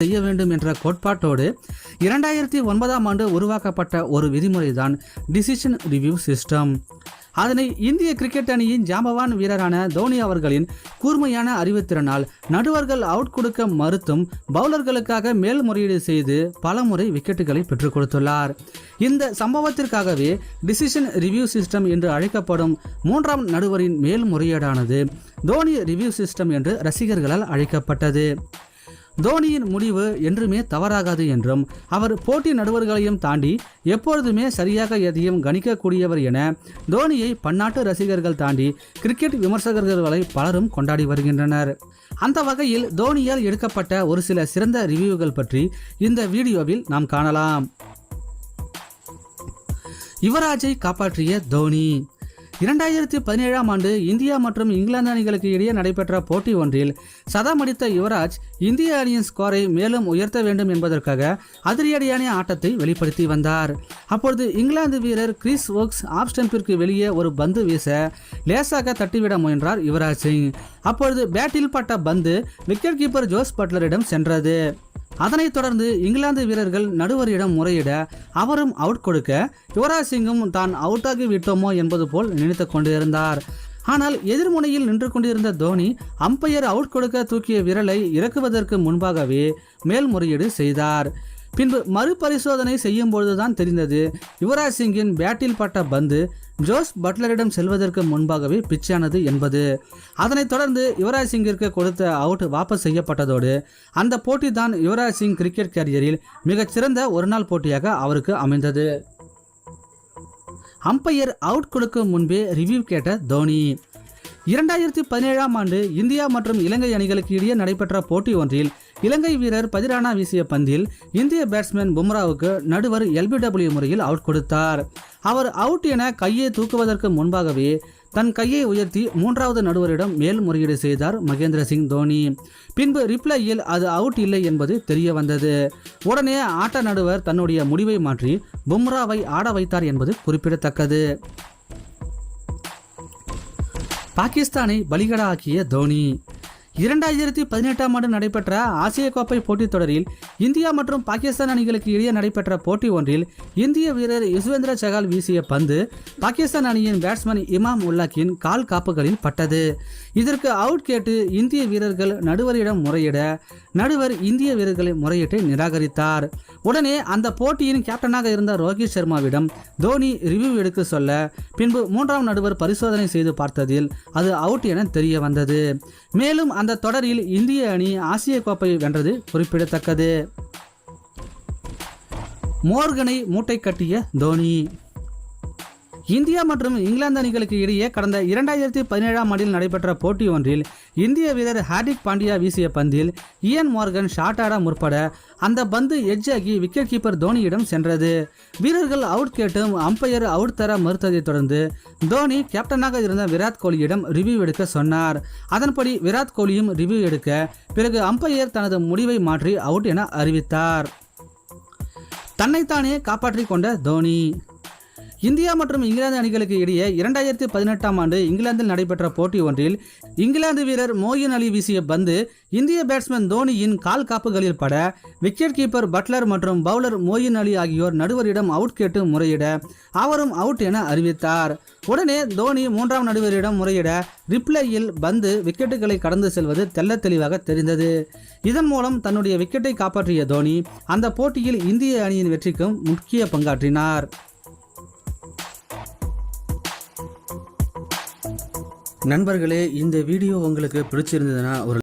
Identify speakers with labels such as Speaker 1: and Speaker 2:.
Speaker 1: செய்ய வேண்டும் என்ற கோட்பாட்டோடு 2009ஆம் ஆண்டு உருவாக்கப்பட்ட ஒரு விதிமுறைதான் டிசிஷன் ரிவ்யூ சிஸ்டம். அதனை இந்திய கிரிக்கெட் அணியின் ஜாம்பவான் வீரரான தோனி அவர்களின் கூர்மையான அறிவுத்திறனால் நடுவர்கள் அவுட் கொடுக்க மறுத்தும் பவுலர்களுக்காக மேல்முறையீடு செய்து பலமுறை விக்கெட்டுகளை பெற்றுக் கொடுத்துள்ளார். இந்த சம்பவத்திற்காகவே டிசிஷன் ரிவ்யூ சிஸ்டம் என்று அழைக்கப்படும் 3ஆம் நடுவரின் மேல்முறையீடானது தோனி ரிவ்யூ சிஸ்டம் என்று ரசிகர்களால் அழைக்கப்பட்டது. தோனியின் முடிவு என்றுமே தவறாகாது என்றும் அவர் போட்டி நடுவர்களையும் தாண்டி எப்பொழுதுமே சரியாக எதையும் கணிக்கக்கூடியவர் என தோனியை பன்னாட்டு ரசிகர்கள் தாண்டி கிரிக்கெட் விமர்சகர்களை பலரும் கொண்டாடி வருகின்றனர். அந்த வகையில் தோனியால் எடுக்கப்பட்ட ஒரு சில சிறந்த ரிவ்யூகள் பற்றி இந்த வீடியோவில் நாம் காணலாம். யுவராஜை காப்பாற்றிய தோனி. 2017ஆம் ஆண்டு இந்தியா மற்றும் இங்கிலாந்து அணிகளுக்கு இடையே நடைபெற்ற போட்டி ஒன்றில் சதமடித்த யுவராஜ் இந்திய அணியின் ஸ்கோரை மேலும் உயர்த்த வேண்டும் என்பதற்காக அதிரடியான ஆட்டத்தை வெளிப்படுத்தி வந்தார். அப்பொழுது இங்கிலாந்து வீரர் கிறிஸ் வோக்ஸ் ஆஃப் ஸ்டம்பிற்கு வெளியே ஒரு பந்து வீச லேசாக தட்டிவிட முயன்றார் யுவராஜ் சிங். அப்பொழுது பேட்டில் பட்ட பந்து விக்கெட் கீப்பர் ஜோஸ் பட்லரிடம் சென்றது. அதனைத் தொடர்ந்து இங்கிலாந்து வீரர்கள் நடுவரிடம் முறையிட அவரும் அவுட் கொடுக்க யுவராஜ் சிங்கும் தான் அவுட்டாகி விட்டோமோ என்பது போல் நினைத்து கொண்டிருந்தார். ஆனால் எதிர்முனையில் நின்று கொண்டிருந்த தோனி அம்பையர் அவுட் கொடுக்க தூக்கிய விரலை இறக்குவதற்கு முன்பாகவே மேல்முறையீடு செய்தார். பின்பு மறுபரிசோதனை செய்யும் பொழுதுதான் தெரிந்தது யுவராஜ் சிங்கின் பேட்டில் பட்ட பந்து ஜோஸ் பட்லரிடம் செல்வதற்கு முன்பாகவே பிச்சானது என்பது. அதனைத் தொடர்ந்து யுவராஜ் சிங்கிற்கு கொடுத்த அவுட் வாபஸ் செய்யப்பட்டதோடு அந்த போட்டி தான் யுவராஜ் சிங் கிரிக்கெட் கேரியரில் மிகச்சிறந்த ஒருநாள் போட்டியாக அவருக்கு அமைந்தது. அம்பையர் அவுட் கொடுக்கும் முன்பே ரிவ்யூ கேட்ட தோனி. 2017ஆம் ஆண்டு இந்தியா மற்றும் இலங்கை அணிகளுக்கு இடையே நடைபெற்ற போட்டி ஒன்றில் இலங்கை வீரர் பதிரானா வீசிய பந்தில் இந்திய பேட்ஸ்மேன் பும்ராவுக்கு நடுவர் LBW முறையில் அவுட் கொடுத்தார். அவர் அவுட் என கையை தூக்குவதற்கு முன்பாகவே தன் கையை உயர்த்தி 3வது நடுவரிடம் மேல்முறையீடு செய்தார் மகேந்திர சிங் தோனி. பின்பு ரிப்ளையில் அது அவுட் இல்லை என்பது தெரிய வந்தது. உடனே ஆட்ட நடுவர் தன்னுடைய முடிவை மாற்றி பும்ராவை ஆட வைத்தார் என்பது குறிப்பிடத்தக்கது. பாகிஸ்தானை பலிகடாக்கிய தோனி. 2018ஆம் ஆண்டு நடைபெற்ற ஆசிய கோப்பை போட்டித் தொடரில் இந்தியா மற்றும் பாகிஸ்தான் அணிகளுக்கு இடையே நடைபெற்ற போட்டி ஒன்றில் இந்திய வீரர் யுஸ்வேந்திர சகால் வீசிய பந்து பாகிஸ்தான் அணியின் பேட்ஸ்மேன் இமாம் உல்லாக்கின் கால் காப்புகளில் பட்டது. இதற்கு அவுட் கேட்டு இந்திய வீரர்கள் நடுவரிடம் முறையிட நடுவர் இந்திய வீரர்களை முறையீட்டை நிராகரித்தார். உடனே அந்த போட்டியின் கேப்டனாக இருந்த ரோஹித் சர்மாவிடம் தோனி ரிவ்யூ எடுக்க சொல்ல பின்பு 3ஆம் நடுவர் பரிசோதனை செய்து பார்த்ததில் அது அவுட் என தெரிய வந்தது. மேலும் அந்த தொடரில் இந்திய அணி ஆசிய கோப்பை வென்றது குறிப்பிடத்தக்கது. மோர்கனை மூட்டை கட்டிய தோனி. இந்தியா மற்றும் இங்கிலாந்து அணிகளுக்கு இடையே கடந்த 2017ஆம் ஆண்டில் நடைபெற்ற போட்டி ஒன்றில் இந்திய வீரர் ஹார்திக் பாண்டியா வீசிய பந்தில் இயன் மோர்கன் ஷாட் ஆட முற்பட அந்த பந்து எட்ஜாகி விக்கெட் கீப்பர் தோனியிடம் சென்றது. வீரர்கள் அவுட் கேட்டும் அம்பையர் அவுட் தர மறுத்ததை தொடர்ந்து தோனி கேப்டனாக இருந்த விராட் கோலியிடம் ரிவ்யூ எடுக்க சொன்னார். அதன்படி விராட் கோலியும் ரிவ்யூ எடுக்க பிறகு அம்பையர் தனது முடிவை மாற்றி அவுட் என அறிவித்தார். தன்னைத்தானே காப்பாற்றிக் கொண்ட தோனி. இந்தியா மற்றும் இங்கிலாந்து அணிகளுக்கு இடையே 2018ஆம் ஆண்டு இங்கிலாந்தில் நடைபெற்ற போட்டி ஒன்றில் இங்கிலாந்து வீரர் மோயின் அலி வீசிய பந்து இந்திய பேட்ஸ்மேன் தோனியின் கால் காப்புகளில் பட விக்கெட் கீப்பர் பட்லர் மற்றும் பவுலர் மோயின் அலி ஆகியோர் நடுவரிடம் அவுட் கேட்டு முறையிட அவரும் அவுட் என அறிவித்தார். உடனே தோனி 3ஆம் நடுவரிடம் முறையிட ரிப்ளையில் பந்து விக்கெட்டுகளை கடந்து செல்வது தெள்ள தெளிவாக தெரிந்தது. இதன் மூலம் தன்னுடைய விக்கெட்டை காப்பாற்றிய தோனி அந்த போட்டியில் இந்திய அணியின் வெற்றிக்கும் முக்கிய பங்காற்றினார். நண்பர்களே, இந்த வீடியோ உங்களுக்கு பிடிச்சிருந்ததுன்னா ஒரு